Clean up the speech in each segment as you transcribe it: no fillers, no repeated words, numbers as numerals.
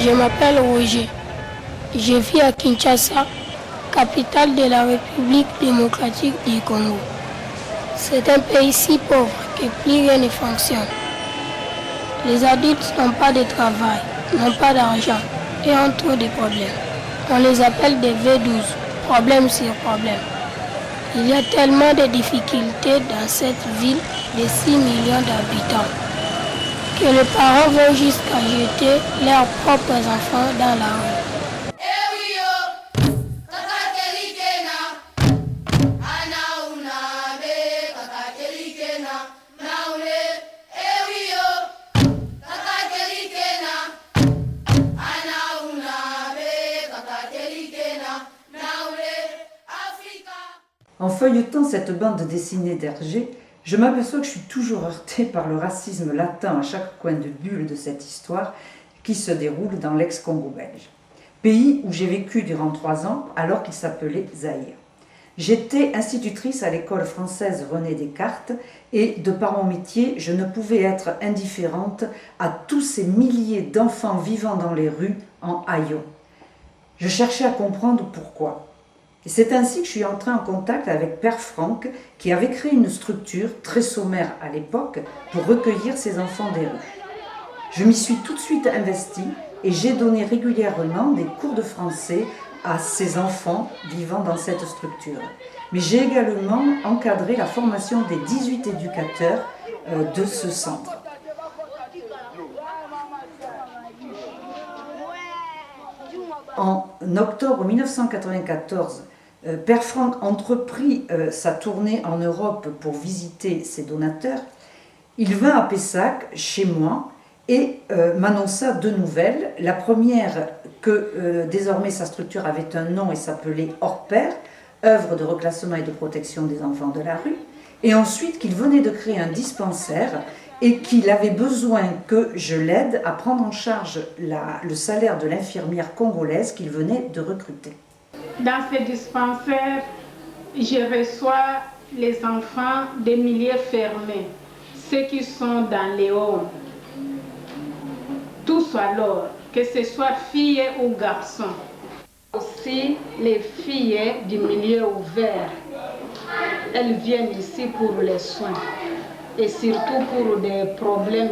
Je m'appelle Roger. Je vis à Kinshasa, capitale de la République démocratique du Congo. C'est un pays si pauvre que plus rien ne fonctionne. Les adultes n'ont pas de travail, n'ont pas d'argent et ont trop de problèmes. On les appelle des V12, problème sur problème. Il y a tellement de difficultés dans cette ville de 6 millions d'habitants que les parents vont jusqu'à jeter leurs propres enfants dans la rue. En feuilletant cette bande dessinée d'Hergé, je m'aperçois que je suis toujours heurtée par le racisme latent à chaque coin de bulle de cette histoire qui se déroule dans l'ex-Congo belge. Pays où j'ai vécu durant 3 ans alors qu'il s'appelait Zaïre. J'étais institutrice à l'école française René Descartes et de par mon métier, je ne pouvais être indifférente à tous ces milliers d'enfants vivant dans les rues en haillons. Je cherchais à comprendre pourquoi. Et c'est ainsi que je suis entrée en contact avec Père Franck, qui avait créé une structure très sommaire à l'époque pour recueillir ces enfants des rues. Je m'y suis tout de suite investie et j'ai donné régulièrement des cours de français à ces enfants vivant dans cette structure. Mais j'ai également encadré la formation des 18 éducateurs de ce centre. En octobre 1994, Père Franck entreprit sa tournée en Europe pour visiter ses donateurs. Il vint à Pessac, chez moi, et m'annonça 2 nouvelles. La première, que désormais sa structure avait un nom et s'appelait Hors Pair, œuvre de reclassement et de protection des enfants de la rue. Et ensuite qu'il venait de créer un dispensaire et qu'il avait besoin que je l'aide à prendre en charge le salaire de l'infirmière congolaise qu'il venait de recruter. Dans ce dispensaire, je reçois les enfants des milieux fermés, ceux qui sont dans les homes. Tous alors, que ce soit filles ou garçons. Aussi les filles du milieu ouvert, elles viennent ici pour les soins et surtout pour des problèmes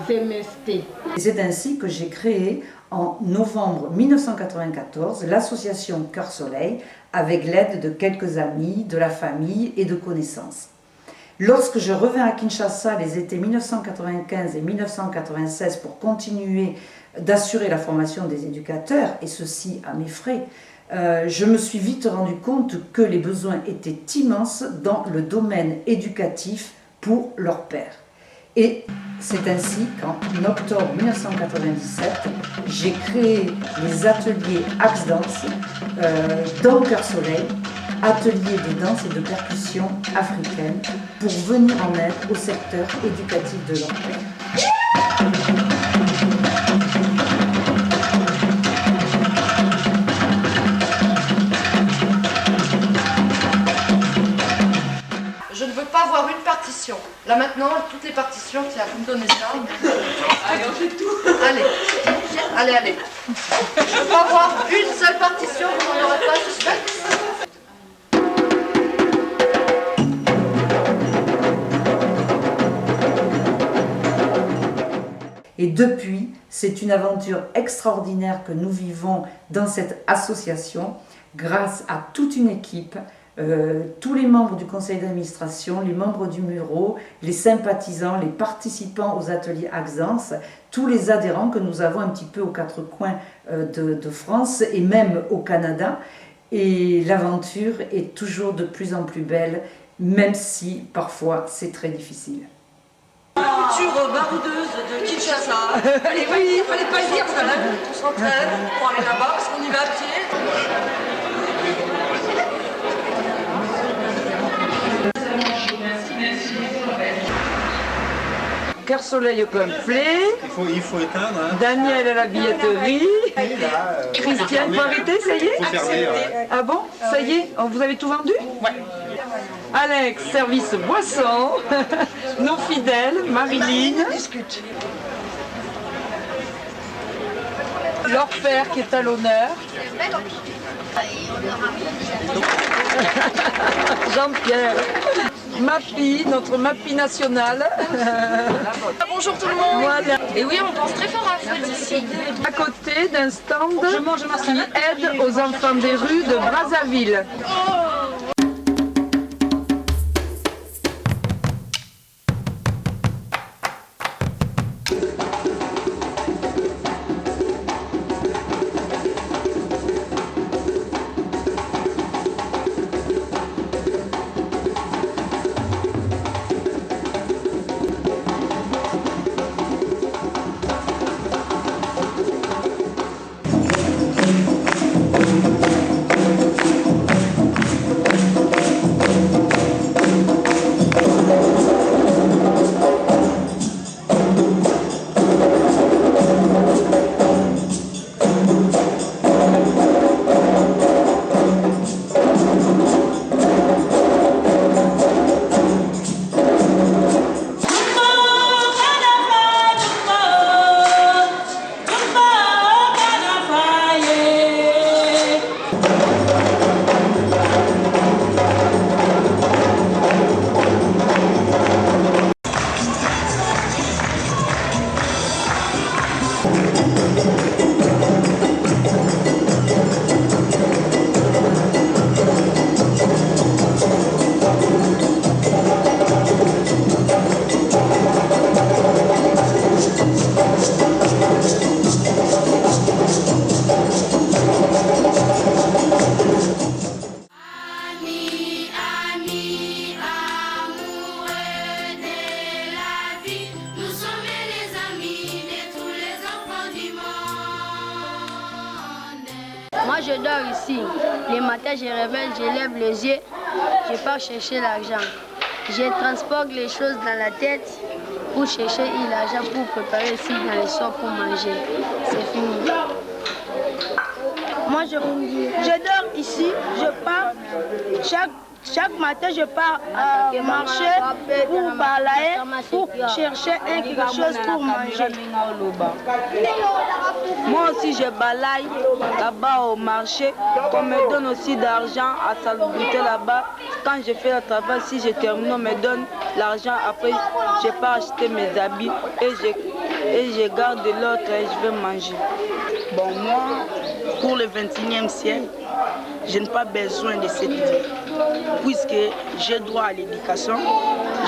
des MST. C'est ainsi que j'ai créé en novembre 1994 l'association Cœur Soleil avec l'aide de quelques amis, de la famille et de connaissances. Lorsque je revins à Kinshasa les étés 1995 et 1996 pour continuer d'assurer la formation des éducateurs, et ceci à mes frais, je me suis vite rendu compte que les besoins étaient immenses dans le domaine éducatif pour leurs pairs. Et c'est ainsi qu'en octobre 1997, j'ai créé les ateliers Axe Danse dans Cœur Soleil, ateliers de danse et de percussion africaine pour venir en aide au secteur éducatif de leurs pairs. Je ne veux pas voir une partition. Là maintenant, toutes les partitions, tiens, vous me donnez ça. Allez, on fait tout. Allez. Je ne veux pas voir une seule partition, vous n'en aurez pas, j'espère. Et depuis, c'est une aventure extraordinaire que nous vivons dans cette association grâce à toute une équipe, tous les membres du conseil d'administration, les membres du Muro, les sympathisants, les participants aux ateliers Axe Danse, tous les adhérents que nous avons un petit peu aux 4 coins de France et même au Canada. Et l'aventure est toujours de plus en plus belle, même si parfois c'est très difficile. Culture baroudeuse de Kinshasa. Allez, oui, il fallait pas le dire, parce qu'on s'entraîne pour aller là-bas, parce qu'on y va à pied. Cœur Soleil au complet. Il faut éteindre. Hein. Daniel à la billetterie. Christiane, faut arrêter, ça y est? Il faut fermer, ouais. Ah bon? Ça y est? Vous avez tout vendu? Ouais. Alex, service boisson. Nos fidèles, Marilyn. Leur père qui est à l'honneur. Jean-Pierre. Mappy, notre Mappy nationale. Bonjour tout le monde. Voilà. Et oui, on pense très fort à Fred ici. À côté d'un stand qui aide aux enfants des rues de Brazzaville. Moi je dors ici. Les matins je réveille, je lève les yeux, je pars chercher l'argent. Je transporte les choses dans la tête pour chercher l'argent pour préparer ici dans les soirs pour manger. C'est fini. Moi je dors ici, je pars chaque matin je pars marcher pour parler, pour chercher quelque chose pour manger. Moi aussi je balaye là-bas au marché, qu'on me donne aussi d'argent à salubrité là-bas. Quand je fais le travail, si je termine, on me donne l'argent. Après je pars acheter mes habits et je garde l'autre et je vais manger. Bon, moi, pour le 21e siècle, je n'ai pas besoin de cette vie, puisque j'ai droit à l'éducation,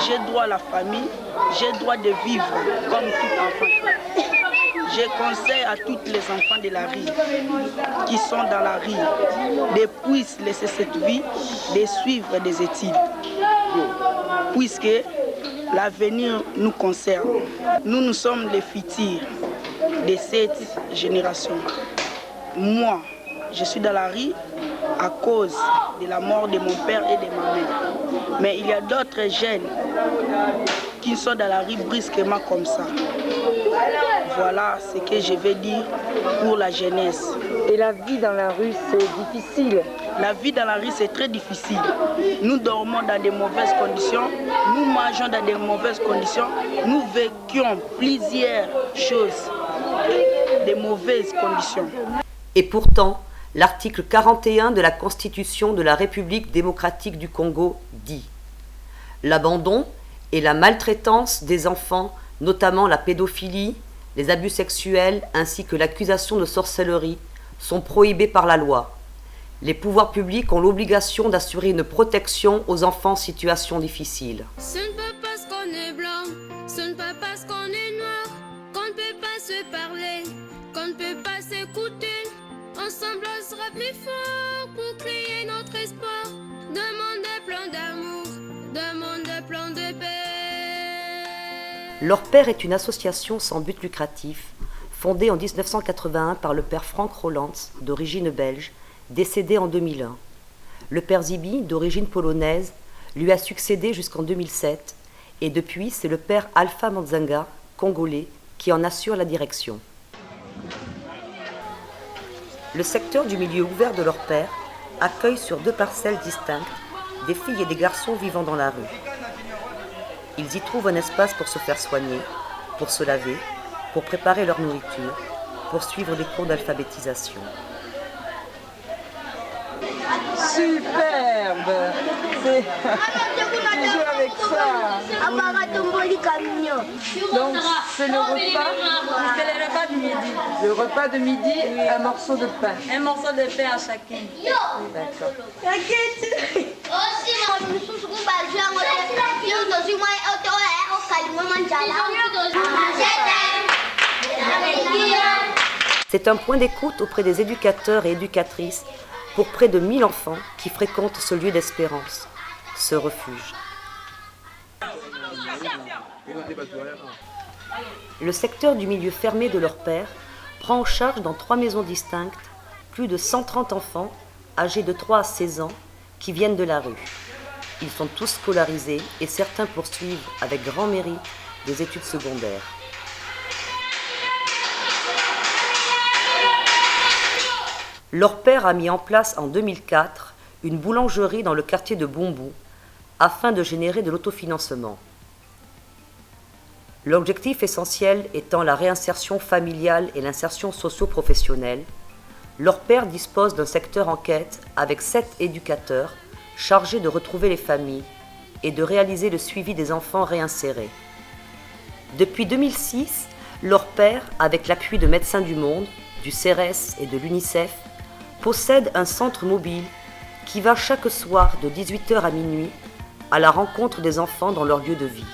j'ai droit à la famille, j'ai droit de vivre comme tout enfant. Je conseille à tous les enfants de la rue qui sont dans la rue de puissent laisser cette vie, de suivre des études, puisque l'avenir nous concerne. Nous sommes les futurs de cette génération. Moi, je suis dans la rue à cause de la mort de mon père et de ma mère. Mais il y a d'autres jeunes qui sont dans la rue brusquement comme ça. Voilà ce que je vais dire pour la jeunesse. Et la vie dans la rue, c'est difficile. La vie dans la rue, c'est très difficile. Nous dormons dans de mauvaises conditions, nous mangeons dans de mauvaises conditions, nous vécuons plusieurs choses, de mauvaises conditions. Et pourtant, l'article 41 de la Constitution de la République démocratique du Congo dit « L'abandon et la maltraitance des enfants, notamment la pédophilie, les abus sexuels ainsi que l'accusation de sorcellerie, sont prohibés par la loi. Les pouvoirs publics ont l'obligation d'assurer une protection aux enfants en situation difficile. » Ce n'est pas parce qu'on est blanc, ce n'est pas parce qu'on est noir, qu'on ne peut pas se parler, qu'on ne peut pas s'écouter. Ensemble on sera plus fort pour créer notre espoir. Demande un plan d'amour, demande un plan de paix. Leur Père est une association sans but lucratif, fondée en 1981 par le père Franck Rolands, d'origine belge, décédé en 2001. Le père Zibi, d'origine polonaise, lui a succédé jusqu'en 2007, et depuis c'est le père Alpha Manzanga, congolais, qui en assure la direction. Le secteur du milieu ouvert de leur père accueille sur 2 parcelles distinctes des filles et des garçons vivant dans la rue. Ils y trouvent un espace pour se faire soigner, pour se laver, pour préparer leur nourriture, pour suivre des cours d'alphabétisation. Superbe! Tu joues avec ça. Donc c'est le repas. C'est le repas du midi. Le repas de midi, oui. Un morceau de pain. Un morceau de pain à chacun. D'accord. C'est un point d'écoute auprès des éducateurs et éducatrices pour près de 1000 enfants qui fréquentent ce lieu d'espérance, ce refuge. Le secteur du milieu fermé de leur père prend en charge dans 3 maisons distinctes plus de 130 enfants âgés de 3 à 16 ans qui viennent de la rue. Ils sont tous scolarisés et certains poursuivent avec grand mérite des études secondaires. Leur père a mis en place en 2004 une boulangerie dans le quartier de Bombou afin de générer de l'autofinancement. L'objectif essentiel étant la réinsertion familiale et l'insertion socio-professionnelle, leur père dispose d'un secteur enquête avec 7 éducateurs chargés de retrouver les familles et de réaliser le suivi des enfants réinsérés. Depuis 2006, leur père, avec l'appui de Médecins du Monde, du CERES et de l'UNICEF, possède un centre mobile qui va chaque soir de 18h à minuit à la rencontre des enfants dans leur lieu de vie.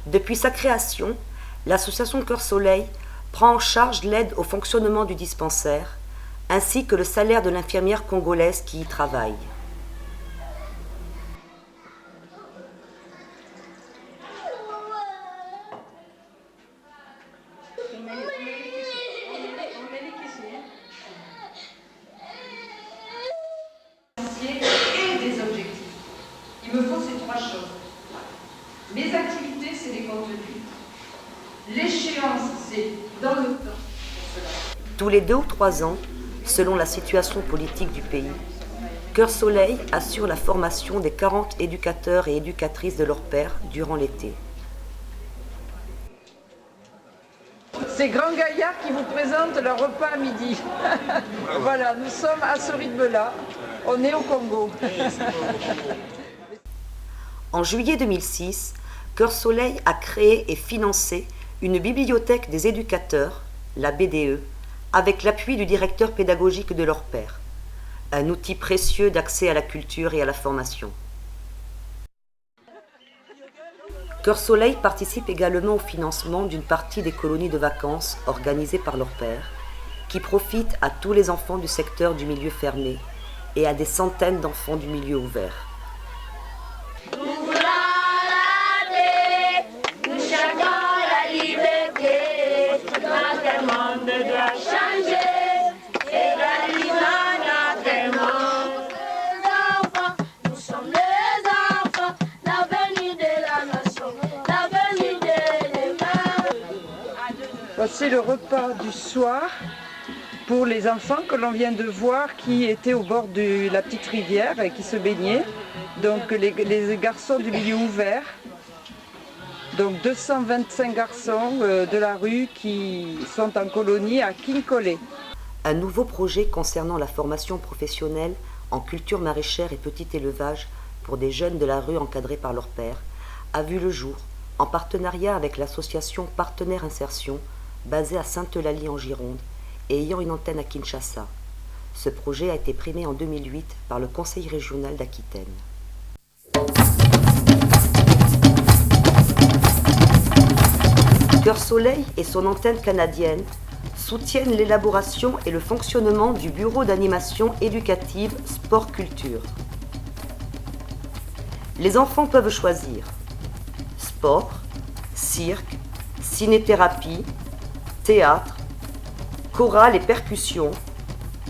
Depuis sa création, l'association Cœur Soleil prend en charge l'aide au fonctionnement du dispensaire, ainsi que le salaire de l'infirmière congolaise qui y travaille. Et des objectifs. Il me faut ces 3 choses. Mes activités, c'est les contenus. L'échéance, c'est dans le temps. Tous les 2 ou 3 ans, selon la situation politique du pays, Cœur Soleil assure la formation des 40 éducateurs et éducatrices de leur père durant l'été. C'est Grand Gaillard qui vous présente leur repas à midi. Voilà, nous sommes à ce rythme-là. On est au Congo. En juillet 2006, Cœur Soleil a créé et financé une bibliothèque des éducateurs, la BDE, avec l'appui du directeur pédagogique de leur père. Un outil précieux d'accès à la culture et à la formation. Cœur Soleil participe également au financement d'une partie des colonies de vacances organisées par leur père, qui profitent à tous les enfants du secteur du milieu fermé et à des centaines d'enfants du milieu ouvert. Voici le repas du soir pour les enfants que l'on vient de voir qui étaient au bord de la petite rivière et qui se baignaient. Donc les garçons du milieu ouvert. Donc 225 garçons de la rue qui sont en colonie à Kinkole. Un nouveau projet concernant la formation professionnelle en culture maraîchère et petit élevage pour des jeunes de la rue encadrés par leur père a vu le jour en partenariat avec l'association Partenaires Insertion basée à Sainte-Eulalie en Gironde et ayant une antenne à Kinshasa. Ce projet a été primé en 2008 par le Conseil régional d'Aquitaine. Cœur Soleil et son antenne canadienne soutiennent l'élaboration et le fonctionnement du Bureau d'animation éducative Sport-Culture. Les enfants peuvent choisir sport, cirque, ciné-thérapie, théâtre, chorale et percussion,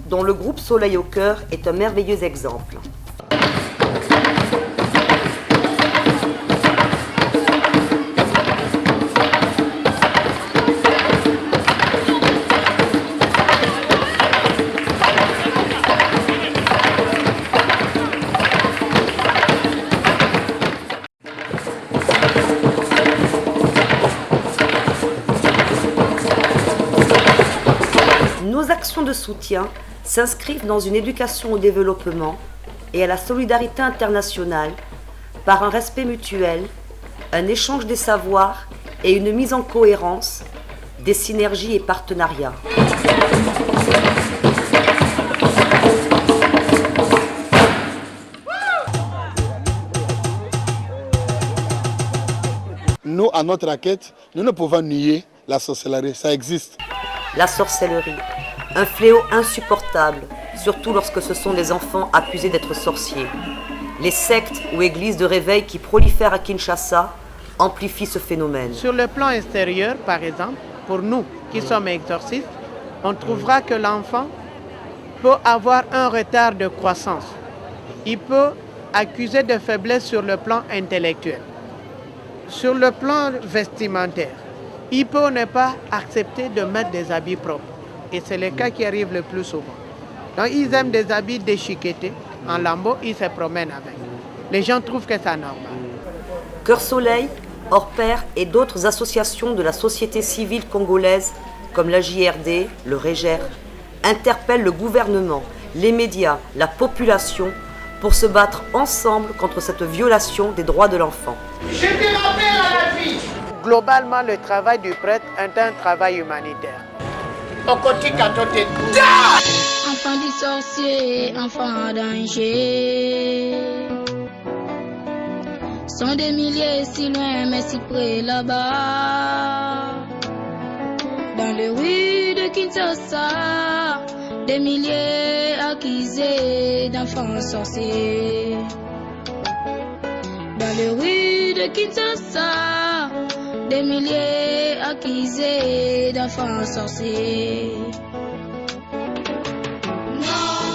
dont le groupe Soleil au Cœur est un merveilleux exemple. nos actions de soutien s'inscrivent dans une éducation au développement et à la solidarité internationale par un respect mutuel, un échange des savoirs et une mise en cohérence des synergies et partenariats. Nous, à notre enquête, nous ne pouvons nier la sorcellerie, ça existe. La sorcellerie, un fléau insupportable, surtout lorsque ce sont des enfants accusés d'être sorciers. Les sectes ou églises de réveil qui prolifèrent à Kinshasa amplifient ce phénomène. Sur le plan extérieur, par exemple, pour nous qui sommes exorcistes, on trouvera que l'enfant peut avoir un retard de croissance. Il peut accuser de faiblesse sur le plan intellectuel. Sur le plan vestimentaire, il peut ne pas accepter de mettre des habits propres. Et c'est le cas qui arrive le plus souvent. Donc ils aiment des habits déchiquetés, en lambeaux, ils se promènent avec. Les gens trouvent que c'est normal. Cœur Soleil, Hors-Pair et d'autres associations de la société civile congolaise, comme la JRD, le REGER, interpellent le gouvernement, les médias, la population pour se battre ensemble contre cette violation des droits de l'enfant. Je te rappelle à la vie. Globalement, le travail du prêtre est un travail humanitaire. Enfant du sorcier, enfant en danger. Sont des milliers si loin, mais si près là-bas. Dans les rues de Kinshasa, des milliers accusés d'enfants sorciers. Dans les rues de Kinshasa, des milliers accusés d'enfants sorciers. Non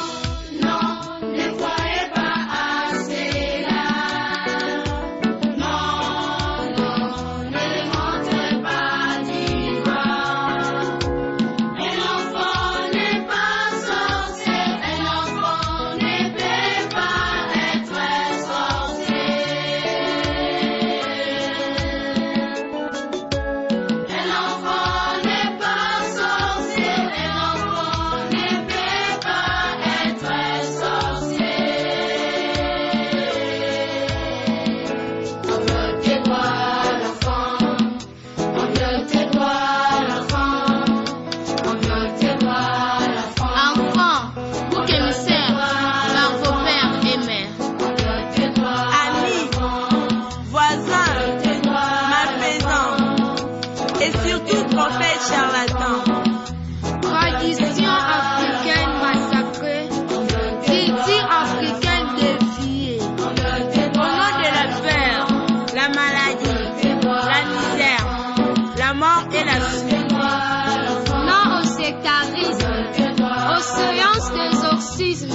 au sectarisme, aux séances d'exorcisme,